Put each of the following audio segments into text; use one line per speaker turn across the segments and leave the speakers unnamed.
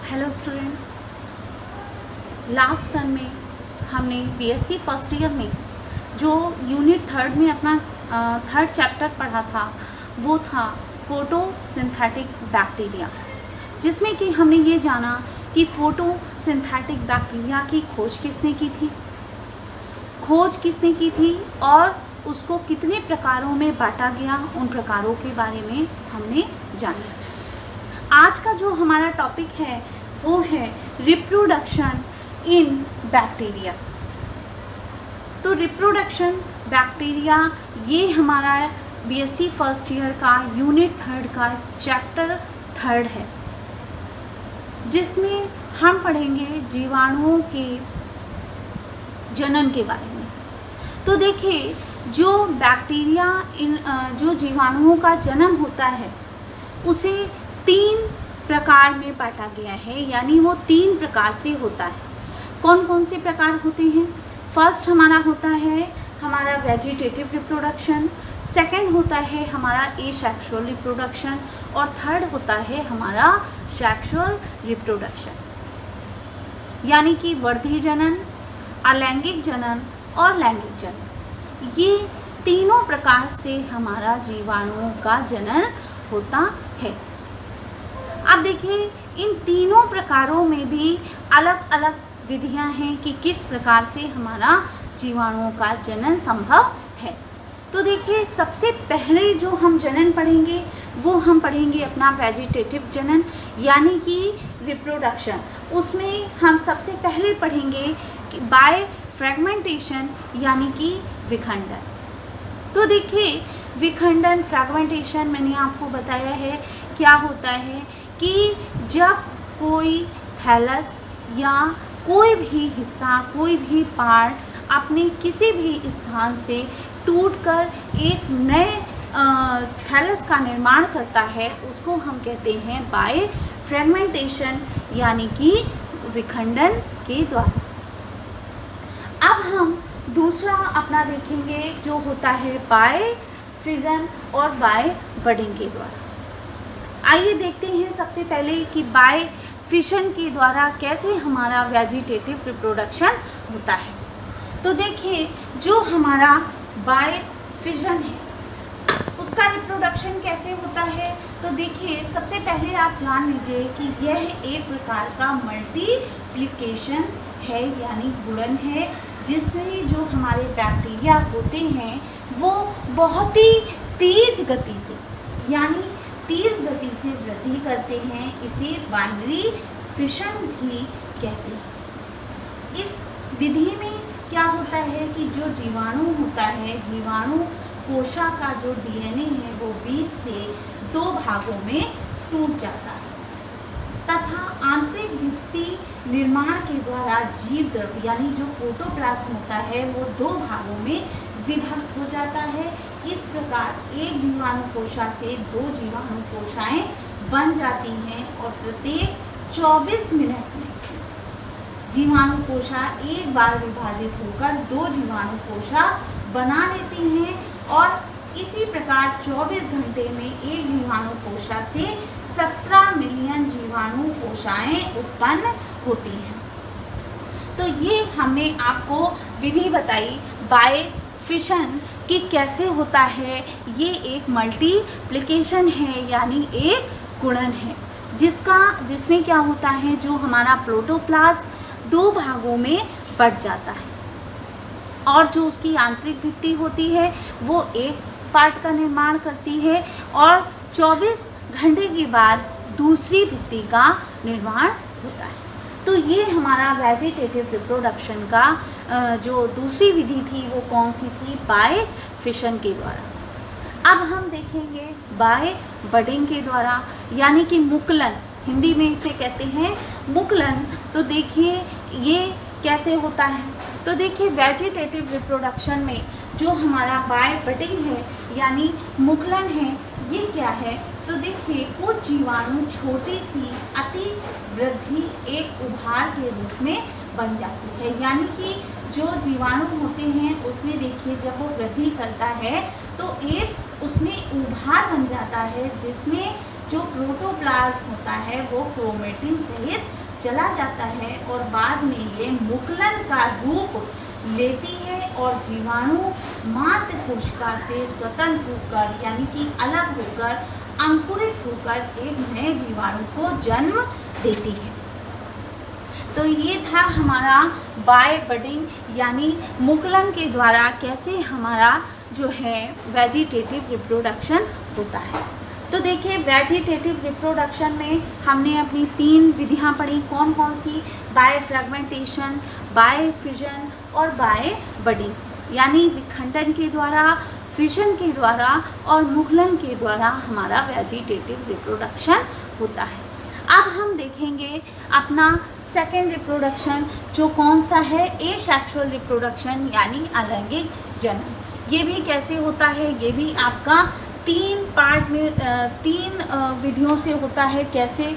Hello students, last term में हमने BSc first year में जो यूनिट थर्ड में अपना थर्ड चैप्टर पढ़ा था वो था फोटोसिंथेटिक बैक्टीरिया, जिसमें कि हमने ये जाना कि फोटोसिंथेटिक बैक्टीरिया की खोज किसने की थी और उसको कितने प्रकारों में बांटा गया, उन प्रकारों के बारे में हमने जाना। आज का जो हमारा टॉपिक है वो है रिप्रोडक्शन इन बैक्टीरिया। तो रिप्रोडक्शन बैक्टीरिया ये हमारा बीएससी फर्स्ट ईयर का यूनिट थर्ड का चैप्टर थर्ड है, जिसमें हम पढ़ेंगे जीवाणुओं के जनन के बारे में। तो देखिए, जो बैक्टीरिया जो जीवाणुओं का जन्म होता है उसे 3 प्रकार में बांटा गया है, यानी वो 3 प्रकार से होता है। कौन कौन से प्रकार होते हैं? फर्स्ट हमारा होता है हमारा वेजिटेटिव रिप्रोडक्शन, सेकंड होता है हमारा एसेक्सुअल रिप्रोडक्शन और थर्ड होता है हमारा सेक्सुअल रिप्रोडक्शन, यानी कि वर्धी जनन, अलैंगिक जनन और लैंगिक जनन। ये तीनों प्रकार से हमारा जीवाणुओं का जनन होता है। अब देखिए, इन तीनों प्रकारों में भी अलग अलग विधियां हैं कि किस प्रकार से हमारा जीवाणुओं का जनन संभव है। तो देखिए, सबसे पहले जो हम जनन पढ़ेंगे वो हम पढ़ेंगे अपना वेजिटेटिव जनन, यानी कि रिप्रोडक्शन। उसमें हम सबसे पहले पढ़ेंगे कि बाय फ्रेगमेंटेशन, यानी कि विखंडन। तो देखिए, विखंडन फ्रेगमेंटेशन मैंने आपको बताया है क्या होता है कि जब कोई थैलस या कोई भी हिस्सा, कोई भी पार्ट अपने किसी भी स्थान से टूटकर एक नए थैलस का निर्माण करता है, उसको हम कहते हैं बाय फ्रेगमेंटेशन, यानी कि विखंडन के द्वारा। अब हम दूसरा अपना देखेंगे जो होता है बाय फिजन और बाय बडिंग के द्वारा। आइए देखते हैं सबसे पहले कि बाय फिशन के द्वारा कैसे हमारा वेजिटेटिव रिप्रोडक्शन होता है। तो देखिए, जो हमारा बाय फिशन है उसका रिप्रोडक्शन कैसे होता है। तो देखिए, सबसे पहले आप जान लीजिए कि यह एक प्रकार का मल्टीप्लिकेशन है, यानी गुणन है, जिससे जो हमारे बैक्टीरिया होते हैं वो बहुत ही तेज गति से, यानी तीव्र गति से वृद्धि करते हैं। इसे बाइनरी फिशन भी कहते हैं। इस विधि में क्या होता है कि जो जीवाणु होता है, जीवाणु कोशा का जो डीएनए है वो बीच से 2 भागों में टूट जाता है तथा आंतरिक भित्ति निर्माण के द्वारा जीव द्रव्य, यानी जो प्रोटोप्लाज्म होता है वो 2 भागों में विभक्त हो जाता है। इस प्रकार एक जीवाणु कोशा से 2 जीवाणु कोशाएं बन जाती हैं और प्रत्येक 24 मिनट में जीवाणु कोशा एक बार विभाजित होकर 2 जीवाणु कोशा बना लेती हैं और इसी प्रकार 24 घंटे में एक जीवाणु कोशा से 17 मिलियन जीवाणु कोशाएं उत्पन्न होती हैं। तो ये हमने आपको विधि बताई बाय फिशन कि कैसे होता है। ये एक मल्टीप्लिकेशन है, यानी एक गुणन है, जिसमें क्या होता है, जो हमारा प्रोटोप्लाज्म 2 भागों में बट जाता है और जो उसकी आंतरिक भित्ति होती है वो एक पार्ट का निर्माण करती है और 24 घंटे के बाद दूसरी भित्ति का निर्माण होता है। तो ये हमारा वेजिटेटिव रिप्रोडक्शन का जो दूसरी विधि थी वो कौन सी थी? बाय फिशन के द्वारा। अब हम देखेंगे बाय बडिंग के द्वारा, यानी कि मुकुलन, हिंदी में इसे कहते हैं मुकुलन। तो देखिए, ये कैसे होता है। तो देखिए, वेजिटेटिव रिप्रोडक्शन में जो हमारा बाय बडिंग है, यानी मुकुलन है, ये क्या है? तो देखिए, कुछ जीवाणु छोटी सी अति वृद्धि एक उभार के रूप में बन जाती है, यानी कि जो जीवाणु होते हैं उसमें देखिए जब वो वृद्धि करता है तो एक उसमें उभार बन जाता है, जिसमें जो प्रोटोप्लाज्म होता है वो क्रोमेटिन सहित चला जाता है और बाद में ये मुकुलन का रूप लेती है और जीवाणु मात्र कोशिका से स्वतंत्र होकर यानी कि अलग होकर अंकुरित होकर एक नए जीवाणु को जन्म देती है। तो ये था हमारा बाय बडिंग यानी मुकुलन के द्वारा कैसे हमारा जो है वेजिटेटिव रिप्रोडक्शन होता है। तो देखिए वेजिटेटिव रिप्रोडक्शन में हमने अपनी 3 विधियां पढ़ी, कौन कौन सी, बाय फ्रेगमेंटेशन, बाय फिजन और बाय बडिंग, यानी विखंडन के द्वारा, फिजन के द्वारा और मुकुलन के द्वारा हमारा वेजिटेटिव रिप्रोडक्शन होता है। अब हम देखेंगे अपना सेकेंड रिप्रोडक्शन जो कौन सा है, एसेक्सुअल रिप्रोडक्शन यानी अलैंगिक जनन। ये भी कैसे होता है, ये भी आपका 3 पार्ट में 3 विधियों से होता है। कैसे,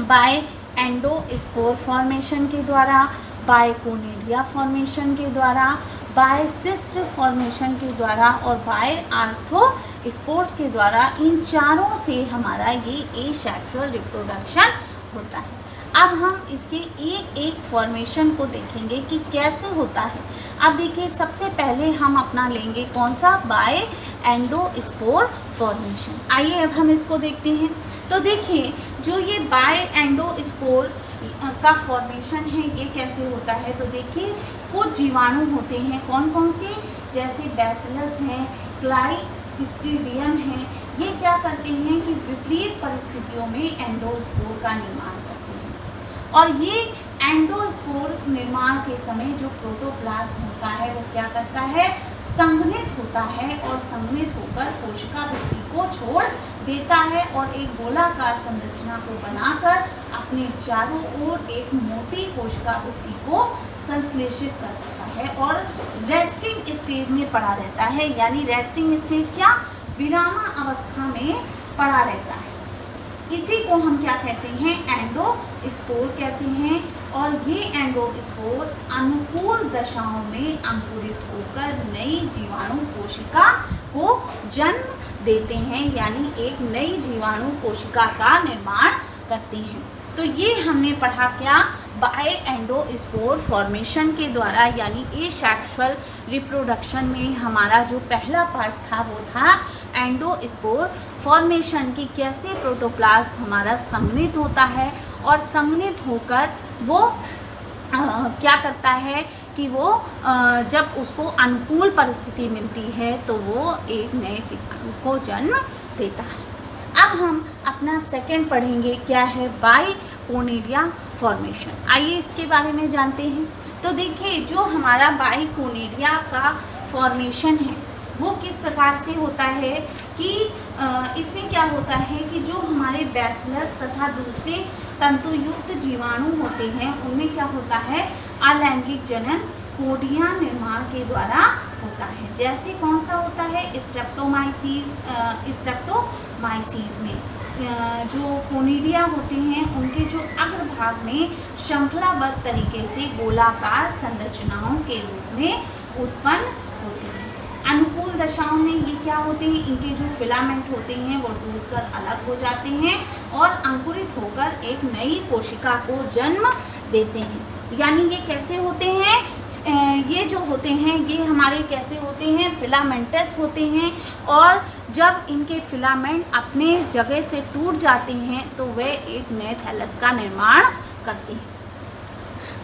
बाय एंडोस्पोर फॉर्मेशन के द्वारा, बाय कोनिडिया फॉर्मेशन के द्वारा, बाय सिस्ट फॉर्मेशन के द्वारा और बाय आर्थोस्पोर्स के द्वारा। इन चारों से हमारा ये एसेक्सुअल रिप्रोडक्शन होता है। अब हम इसके एक एक फॉर्मेशन को देखेंगे कि कैसे होता है। अब देखिए सबसे पहले हम अपना लेंगे कौन सा, बाय एंडोस्पोर फॉर्मेशन। आइए अब हम इसको देखते हैं। तो देखिए जो ये बाय एंडोस्पोर का फॉर्मेशन है ये कैसे होता है। तो देखिए कुछ जीवाणु होते हैं, कौन कौन से, जैसे बैसिलस हैं, क्लाइस्ट्रीडियम हैं, ये क्या करते हैं कि विपरीत परिस्थितियों में एंडोस्पोर का निर्माण करते हैं। और ये एंडोस्पोर निर्माण के समय जो प्रोटोप्लाज्म होता है वो क्या करता है, संघनित होता है और संघनित होकर कोशिका भित्ति को छोड़ देता है और एक गोलाकार संरचना को बनाकर अपने चारों ओर एक मोटी कोशिका भित्ति को संश्लेषित कर देता है और रेस्टिंग स्टेज में पड़ा रहता है। यानी रेस्टिंग स्टेज क्या, विरामा अवस्था में पड़ा रहता है। इसी को हम क्या कहते हैं, एंडोस्पोर कहते हैं। और ये एंडोस्पोर अनुकूल दशाओं में अंकुरित होकर नई जीवाणु कोशिका को जन्म देते हैं, यानी एक नई जीवाणु कोशिका का निर्माण करते हैं। तो ये हमने पढ़ा क्या, बाय एंडोस्पोर फॉर्मेशन के द्वारा यानी एसेक्सुअल रिप्रोडक्शन में हमारा जो पहला पार्ट था वो था एंडोस्पोर फॉर्मेशन की, कैसे प्रोटोप्लाज्म हमारा संघनित होता है और संघनित होकर वो क्या करता है कि वो जब उसको अनुकूल परिस्थिति मिलती है तो वो एक नए जीवाणु को जन्म देता है। अब हम अपना सेकंड पढ़ेंगे, क्या है, बाय कोनिडिया फॉर्मेशन। आइए इसके बारे में जानते हैं। तो देखिए जो हमारा बाय कोनिडिया का फॉर्मेशन है वो किस प्रकार से होता है कि इसमें क्या होता है कि जो हमारे बैसिलस तथा दूसरे तंतुयुक्त जीवाणु होते हैं उनमें क्या होता है, अलैंगिक जनन कोडिया निर्माण के द्वारा होता है। जैसे कौन सा होता है, स्ट्रेप्टोमाइसीस में जो कोनिडिया होते हैं उनके जो अग्रभाग में श्रृंखलाबद्ध तरीके से गोलाकार संरचनाओं के रूप में उत्पन्न होते हैं। अनुकूल दशाओं में ये क्या होते हैं, इनके जो फिलामेंट होते हैं वो टूटकर अलग हो जाते हैं और अंकुरित होकर एक नई कोशिका को जन्म देते हैं। यानी ये कैसे होते हैं, ये जो होते हैं ये हमारे कैसे होते हैं, फिलामेंटस होते हैं। और जब इनके फिलामेंट अपने जगह से टूट जाते हैं तो वे एक नए थैलस का निर्माण करते हैं।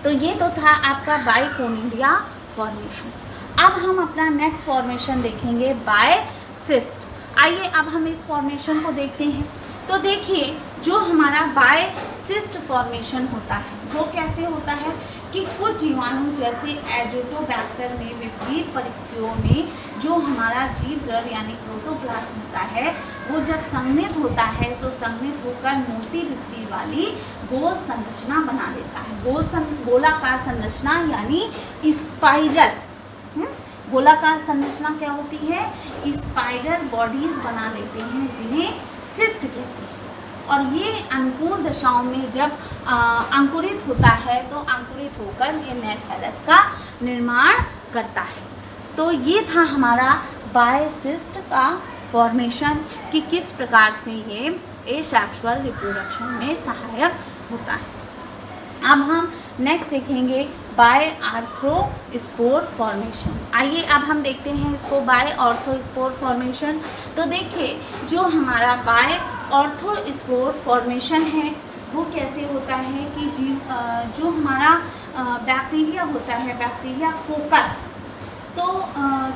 तो ये तो था आपका बाय कोनिडिया फॉर्मेशन। अब हम अपना नेक्स्ट फॉर्मेशन देखेंगे, बाय सिस्ट। आइए अब हम इस फॉर्मेशन को देखते हैं। तो देखिए जो हमारा बाय सिस्ट फॉर्मेशन होता है वो कैसे होता है कि कुछ जीवाणु जैसे एजोटोबैक्टर में विपरीत परिस्थितियों में जो हमारा जीव द्रव्य यानी प्रोटोप्लाज्म होता है वो जब संघनित होता है तो संघनित होकर मोटी भित्ति वाली गोल संरचना बना देता है। गोलाकार संरचना यानी स्पाइरल, गोलाकार संरचना क्या होती है, स्पाइरल बॉडीज बना लेते हैं जिन्हें सिस्ट कहते हैं। और ये अनुकूल दशाओं में जब अंकुरित होता है तो अंकुरित होकर ये नए थैलस का निर्माण करता है। तो ये था हमारा बाय सिस्ट का फॉर्मेशन कि किस प्रकार से ये एसेक्सुअल रिप्रोडक्शन में सहायक होता है। अब हम नेक्स्ट देखेंगे बाय आर्थ्रोस्पोर फॉर्मेशन। आइए अब हम देखते हैं इसको, बाय आर्थ्रोस्पोर फॉर्मेशन। तो देखिए जो हमारा बाय आर्थ्रोस्पोर फॉर्मेशन है वो कैसे होता है कि जो हमारा बैक्टीरिया होता है, बैक्टीरिया कोकस, तो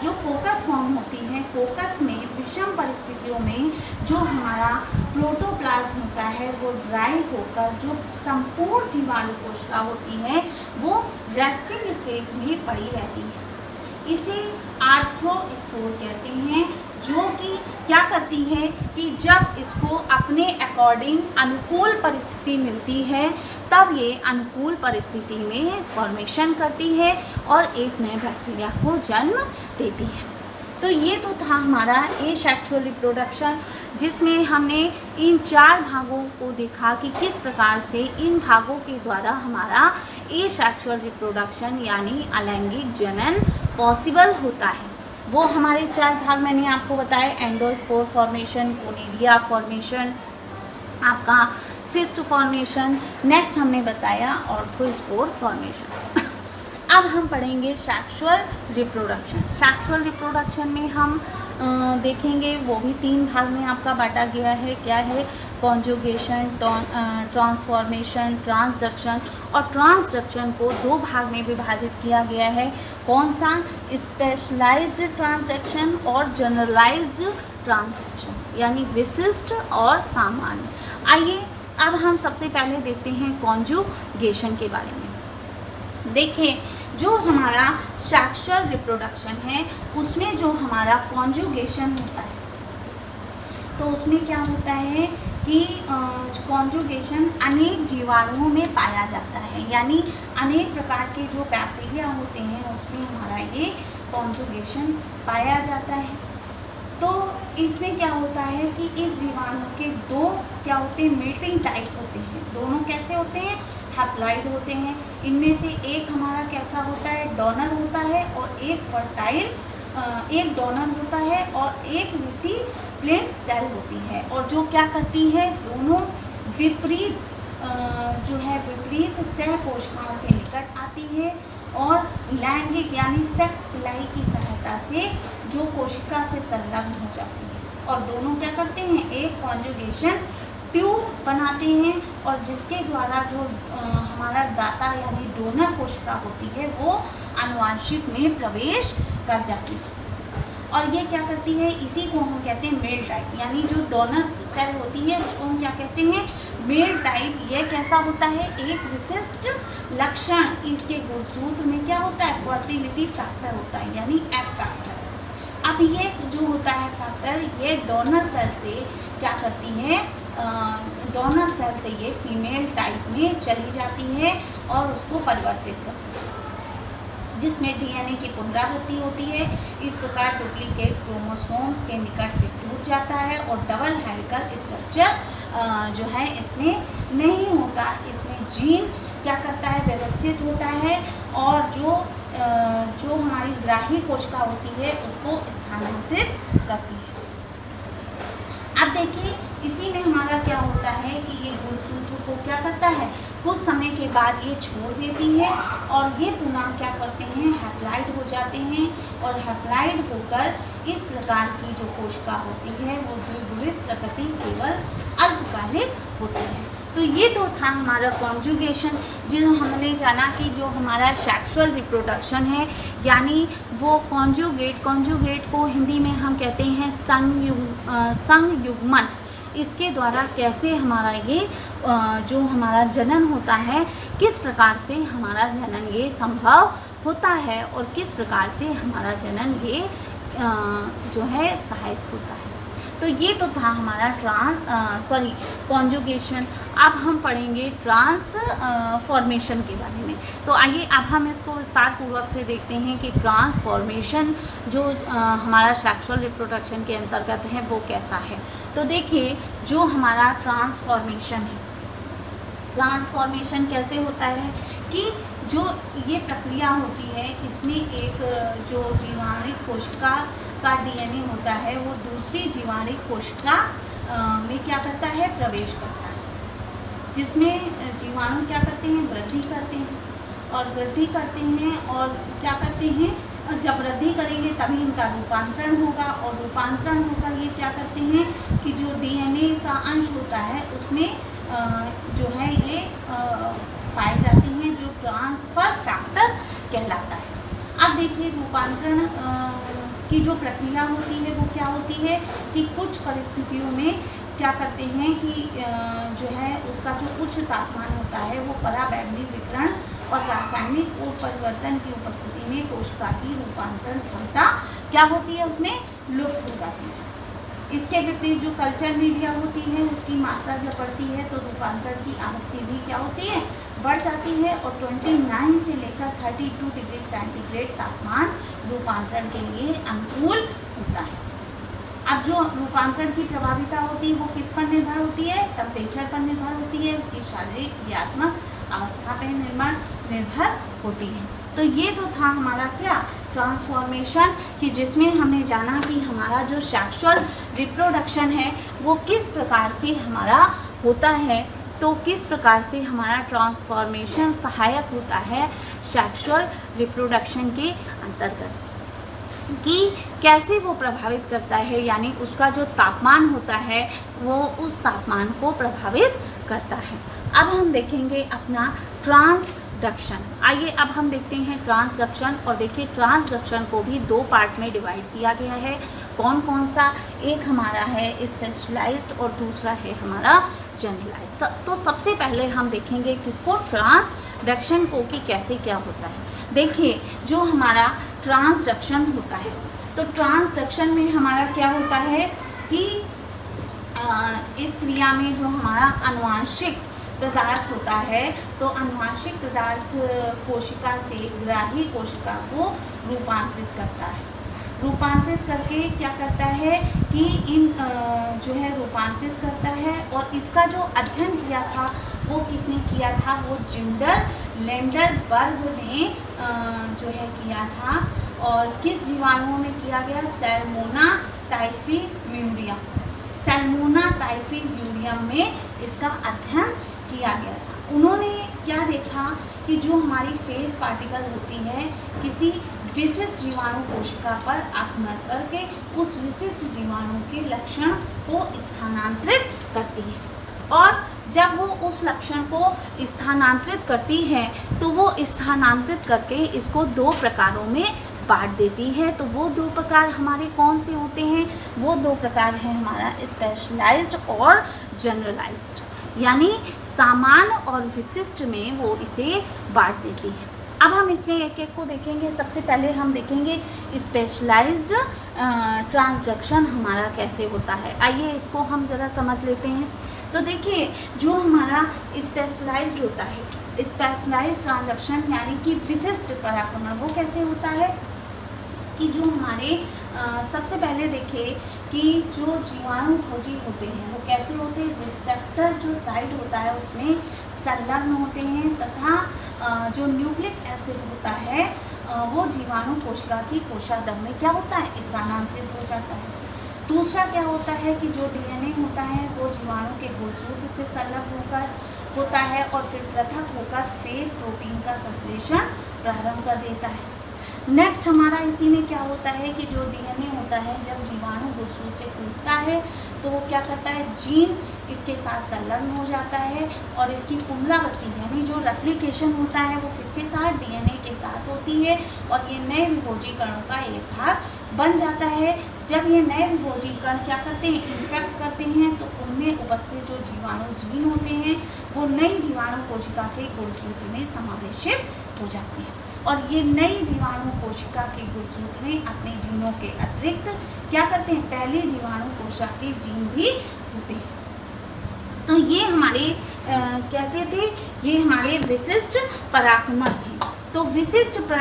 जो कोकस फॉर्म होती है, कोकस में विषम परिस्थितियों में जो हमारा प्रोटोप्लाज्म होता है वो ड्राई होकर जो संपूर्ण जीवाणु कोशिका होती है वो रेस्टिंग स्टेज में पड़ी रहती है। इसे आर्थ्रोस्पोर कहते हैं, जो कि क्या करती है कि जब इसको अपने अकॉर्डिंग अनुकूल परिस्थिति मिलती है तब ये अनुकूल परिस्थिति में फॉर्मेशन करती है और एक नए बैक्टीरिया को जन्म देती है। तो ये तो था हमारा एसेक्सुअल रिप्रोडक्शन, जिसमें हमने इन 4 भागों को देखा कि किस प्रकार से इन भागों के द्वारा हमारा एसेक्सुअल रिप्रोडक्शन यानी अलैंगिक जनन पॉसिबल होता है। वो हमारे 4 भाग मैंने आपको बताए, एंडोस्पोर फॉर्मेशन, कोनिडिया फॉर्मेशन, आपका सिस्ट फॉर्मेशन, नेक्स्ट हमने बताया आर्थ्रोस्पोर फॉर्मेशन। अब हम पढ़ेंगे सेक्सुअल रिप्रोडक्शन। सेक्सुअल रिप्रोडक्शन में हम देखेंगे वो भी 3 भाग में आपका बांटा गया है। क्या है? Conjugation, transformation, transduction. और ट्रांसडक्शन को 2 भाग में विभाजित किया गया है। कौन सा? स्पेशलाइज्ड ट्रांसडक्शन और जनरलाइज्ड ट्रांसडक्शन, यानी विशिष्ट और सामान्य। आइए अब हम सबसे पहले देखते हैं कॉन्जुगेशन के बारे में। देखिए जो हमारा सेक्सुअल रिप्रोडक्शन है उसमें जो हमारा कॉन्जुगेशन होता है तो उसमें क्या होता है कि कॉन्जुगेशन अनेक जीवाणुओं में पाया जाता है, यानी अनेक प्रकार के जो बैक्टीरिया होते हैं उसमें हमारा ये कॉन्जुगेशन पाया जाता है। तो इसमें क्या होता है कि इस जीवाणु के 2 क्या होते हैं? मेटिंग टाइप होते हैं। दोनों कैसे होते हैं? हैप्लॉइड होते हैं। इनमें से एक हमारा कैसा होता है? डोनर होता है और एक फर्टाइल, एक डोनर होता है और एक रिसिपिएंट सेल होती है। और जो क्या करती है? दोनों विपरीत विपरीत सह कोशिकाओं के निकट आती है और लैंगिक यानी सेक्स पिलाई की सहायता से जो कोशिका से संलग्न हो जाती है। और दोनों क्या करते हैं? एक कॉन्जुगेशन ट्यूब बनाते हैं और जिसके द्वारा जो हमारा दाता यानी डोनर कोशिका होती है वो आनुवंशिक में प्रवेश कर जाती है। और ये क्या करती है? इसी को हम कहते हैं मेल टाइप, यानी जो डोनर सेल होती है उसको हम क्या कहते हैं? मेल टाइप। ये कैसा होता है? एक विशिष्ट लक्षण इसके गुणसूत्र में क्या होता है? फर्टिलिटी फैक्टर होता है, यानी एफ फैक्टर। अब ये जो होता है फैक्टर, ये डोनर सेल से क्या करती है? डोनर सेल से ये फीमेल टाइप में चली जाती है और उसको परिवर्तित करती है, जिसमें डीएनए की पुनरावृत्ति होती है। इस प्रकार डुप्लीकेट क्रोमोसोम्स के निकट से टूट जाता है और डबल हेलिकल स्ट्रक्चर जो है इसमें नहीं होता। इसमें जीन क्या करता है? व्यवस्थित होता है और जो हमारी ग्राही कोशिका होती है उसको स्थानांतरित करती है। अब देखिए इसी में हमारा क्या होता है कि ये गुणसूत्र को क्या करता है? कुछ समय के बाद ये छोड़ देती है और ये पुनः क्या करते हैं? हैप्लॉइड हो जाते हैं और हैप्लॉइड होकर इस प्रकार की जो कोशिका होती है वो द्विगुणित प्रकृति केवल अल्पकालिक होती है। तो ये तो था हमारा कॉन्जुगेशन, जो हमने जाना कि जो हमारा सेक्सुअल रिप्रोडक्शन है यानी वो कॉन्जुगेट को हिंदी में हम कहते हैं संयुग्मन। इसके द्वारा कैसे हमारा ये जो हमारा जनन होता है, किस प्रकार से हमारा जनन ये संभव होता है और किस प्रकार से हमारा जनन ये जो है सहायक होता है। तो ये तो था हमारा कॉन्जुगेशन। अब हम पढ़ेंगे ट्रांसफॉर्मेशन के बारे में। तो आइए अब हम इसको विस्तार पूर्वक से देखते हैं कि ट्रांसफॉर्मेशन जो हमारा सेक्सुअल रिप्रोडक्शन के अंतर्गत है वो कैसा है। तो देखिए जो हमारा ट्रांसफॉर्मेशन है, ट्रांसफॉर्मेशन कैसे होता है कि जो ये प्रक्रिया होती है इसमें एक जो जीवाणु कोशिका का डीएनए होता है वो दूसरी जीवाणु कोशिका में क्या करता है, प्रवेश करता है, जिसमें जीवाणु क्या करते हैं, वृद्धि करते हैं और वृद्धि करते हैं और क्या करते हैं, जब वृद्धि करेंगे तभी इनका रूपांतरण होगा और रूपांतरण होगा ये क्या करते हैं कि जो डीएनए का अंश होता है उसमें जो है ये पाए जाते हैं जो ट्रांसफर फैक्टर कहलाता है। अब देखिए रूपांतरण की जो प्रक्रिया होती है वो क्या होती है कि कुछ परिस्थितियों में क्या करते हैं कि जो है उसका जो उच्च तापमान होता है वो पराबैंगनी विकिरण और रासायनिक परिवर्तन की उपस्थिति में कोशिका की रूपांतरण क्षमता क्या होती है, उसमें लुप्त हो जाती है। इसके विपरीत जो कल्चर मीडिया होती है उसकी मात्रा जब बढ़ती है तो रूपांतरण की आवृत्ति भी क्या होती है, बढ़ जाती है और 29 से लेकर 32 डिग्री सेंटीग्रेड तापमान रूपांतरण के लिए अनुकूल होता है। अब जो रूपांतरण की प्रभाविता होती है वो किस पर निर्भर होती है, टेम्परेचर पर निर्भर होती है, उसकी शारीरिक क्रियात्मक अवस्था पर निर्भर होती है। तो ये तो था हमारा क्या, ट्रांसफॉर्मेशन, कि जिसमें हमने जाना कि हमारा जो सेक्सुअल रिप्रोडक्शन है वो किस प्रकार से हमारा होता है, तो किस प्रकार से हमारा ट्रांसफॉर्मेशन सहायक होता है सेक्सुअल रिप्रोडक्शन के अंतर्गत, कि कैसे वो प्रभावित करता है, यानी उसका जो तापमान होता है वो उस तापमान को प्रभावित करता है। अब हम देखेंगे अपना ट्रांसडक्शन। आइए अब हम देखते हैं ट्रांसडक्शन, और देखिए ट्रांसडक्शन को भी दो पार्ट में डिवाइड किया गया है। कौन कौन सा, एक हमारा है स्पेशलाइज्ड और दूसरा है हमारा जनरलाइज्ड। तो सबसे पहले हम देखेंगे किसको, ट्रांसडक्शन को, कि कैसे क्या होता है। देखिए जो हमारा ट्रांसडक्शन होता है तो ट्रांसडक्शन में हमारा क्या होता है कि इस क्रिया में जो हमारा आनुवांशिक पदार्थ होता है तो आनुवांशिक पदार्थ कोशिका से ग्राही कोशिका को रूपांतरित करता है। रूपांतरित करके क्या करता है कि इन जो है रूपांतरित करता है, और इसका जो अध्ययन किया था वो किसने किया था, वो जिंडर लैंडरबर्ग ने जो है किया था। और किस जीवाणुओं में किया गया, सैल्मोना टाइफीम्यूरियम, सैल्मोना टाइफीम्यूरियम में इसका अध्ययन किया गया था। उन्होंने क्या देखा कि जो हमारी फेस पार्टिकल होती है किसी विशिष्ट जीवाणु कोशिका पर आक्रमण करके उस विशिष्ट जीवाणु के लक्षण को स्थानांतरित करती है, और जब वो उस लक्षण को स्थानांतरित करती है तो वो स्थानांतरित करके इसको दो प्रकारों में बांट देती है। तो वो दो प्रकार हमारे कौन से होते हैं, वो दो प्रकार हैं हमारा स्पेशलाइज्ड और जनरलाइज्ड, यानी सामान्य और विशिष्ट में वो इसे बांट देती है। अब हम इसमें एक एक को देखेंगे। सबसे पहले हम देखेंगे स्पेशलाइज्ड ट्रांसडक्शन हमारा कैसे होता है। आइए इसको हम ज़रा समझ लेते हैं। तो देखिए जो हमारा स्पेशलाइज्ड होता है, स्पेशलाइज्ड ट्रांसडक्शन यानी कि विशिष्ट पराक्रमण, वो कैसे होता है कि जो हमारे सबसे पहले देखिए कि जो जीवाणु भोजी होते हैं वो कैसे होते हैं, रिसेप्टर जो साइड होता है उसमें संलग्न होते हैं, तथा जो न्यूक्लिक एसिड होता है वो जीवाणु कोशिका की कोशादर में क्या होता है, स्थानांतरित हो जाता है। दूसरा क्या होता है कि जो डीएनए होता है वो जीवाणु के गुणसूत्र से संलग्न होकर होता है और फिर पृथक होकर फेस प्रोटीन का संश्लेषण प्रारंभ कर देता है। नेक्स्ट हमारा इसी में क्या होता है कि जो डीएनए होता है जब जीवाणु गुणसूत्र से टूटता है तो वो क्या करता है, जीन इसके साथ संलग्न हो जाता है और इसकी पुनरावृत्ति यानी जो रेप्लिकेशन होता है वो किसके साथ, डीएनए के साथ होती है, और ये नए विभोजी कणों का एक भाग बन जाता है। जब ये नए विभोजी कण क्या करते हैं, इन्फेक्ट करते हैं, तो उनमें उपस्थित जो जीवाणु जीन होते हैं वो नई जीवाणु कोशिका के गुणसूत्र में समावेशित हो जाते हैं, और ये नई जीवाणु कोशिका के गुणसूत्र में अपने जीनों के अतिरिक्त क्या करते हैं, पहले जीवाणु कोशिका के जीन भी होते हैं। तो ये हमारे कैसे थे, ये हमारे विशिष्ट पराक्रमण थे। तो विशिष्ट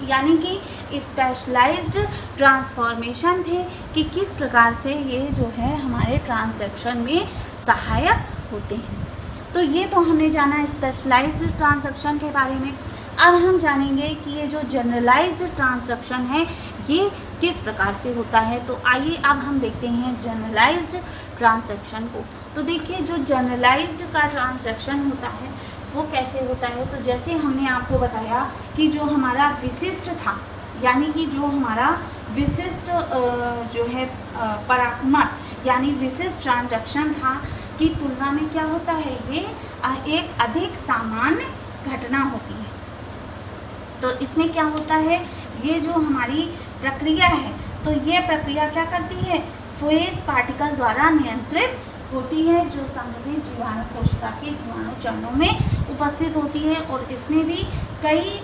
यानी कि स्पेशलाइज्ड ट्रांसफॉर्मेशन थे कि किस प्रकार से ये जो है हमारे ट्रांसडक्शन में सहायक होते हैं। तो ये तो हमने जाना स्पेशलाइज्ड ट्रांसडक्शन के बारे में। अब हम जानेंगे कि ये जो जनरलाइज्ड ट्रांसडक्शन है ये किस प्रकार से होता है। तो आइए अब हम देखते हैं जनरलाइज्ड ट्रांसैक्शन को। तो देखिए जो जनरलाइज्ड का ट्रांसैक्शन होता है वो कैसे होता है। तो जैसे हमने आपको बताया कि जो हमारा विशिष्ट था, यानी कि जो हमारा विशिष्ट जो है परात्मक यानी विशिष्ट ट्रांजैक्शन था की तुलना में क्या होता है, ये एक अधिक सामान्य घटना होती है। तो इसमें क्या होता है, ये जो हमारी प्रक्रिया है तो ये प्रक्रिया क्या करती है, फेज पार्टिकल द्वारा नियंत्रित होती है, जो संगठित जीवाणु कोशिका के जीवाणु चरणों में उपस्थित होती है। और इसमें भी कई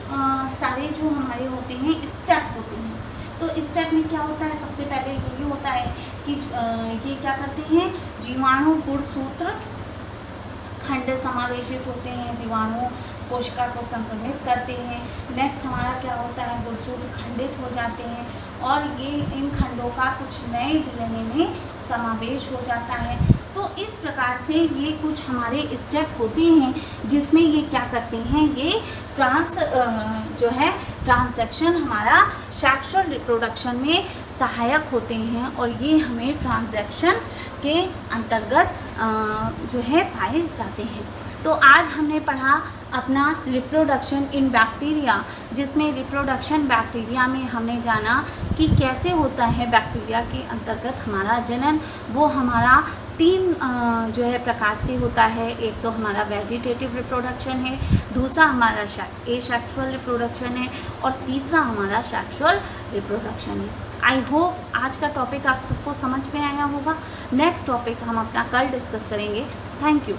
सारे जो हमारे होते हैं स्टेप होते हैं। तो इस स्टेप में क्या होता है, सबसे पहले ये होता है कि ये क्या करते हैं, जीवाणु गुणसूत्र खंड समावेशित होते हैं, जीवाणु कोशिका को संक्रमित करते हैं। नेक्स्ट हमारा क्या होता है, गुणसूत्र खंडित हो जाते हैं और ये इन खंडों का कुछ नए डीएनए में समावेश हो जाता है। तो इस प्रकार से ये कुछ हमारे स्टेप होते हैं जिसमें ये क्या करते हैं, ये जो है ट्रांसैक्शन हमारा सेक्सुअल रिप्रोडक्शन में सहायक होते हैं और ये हमें ट्रांसैक्शन के अंतर्गत जो है पाए जाते हैं। तो आज हमने पढ़ा अपना रिप्रोडक्शन इन बैक्टीरिया, जिसमें रिप्रोडक्शन बैक्टीरिया में हमने जाना कि कैसे होता है बैक्टीरिया के अंतर्गत हमारा जनन। वो हमारा 3 जो है प्रकार से होता है। एक तो हमारा वेजिटेटिव रिप्रोडक्शन है, दूसरा हमारा एसेक्सुअल रिप्रोडक्शन है और तीसरा हमारा सेक्सुअल रिप्रोडक्शन है। आई होप आज का टॉपिक आप सबको समझ में आया होगा। नेक्स्ट टॉपिक हम अपना कल डिस्कस करेंगे। Thank you.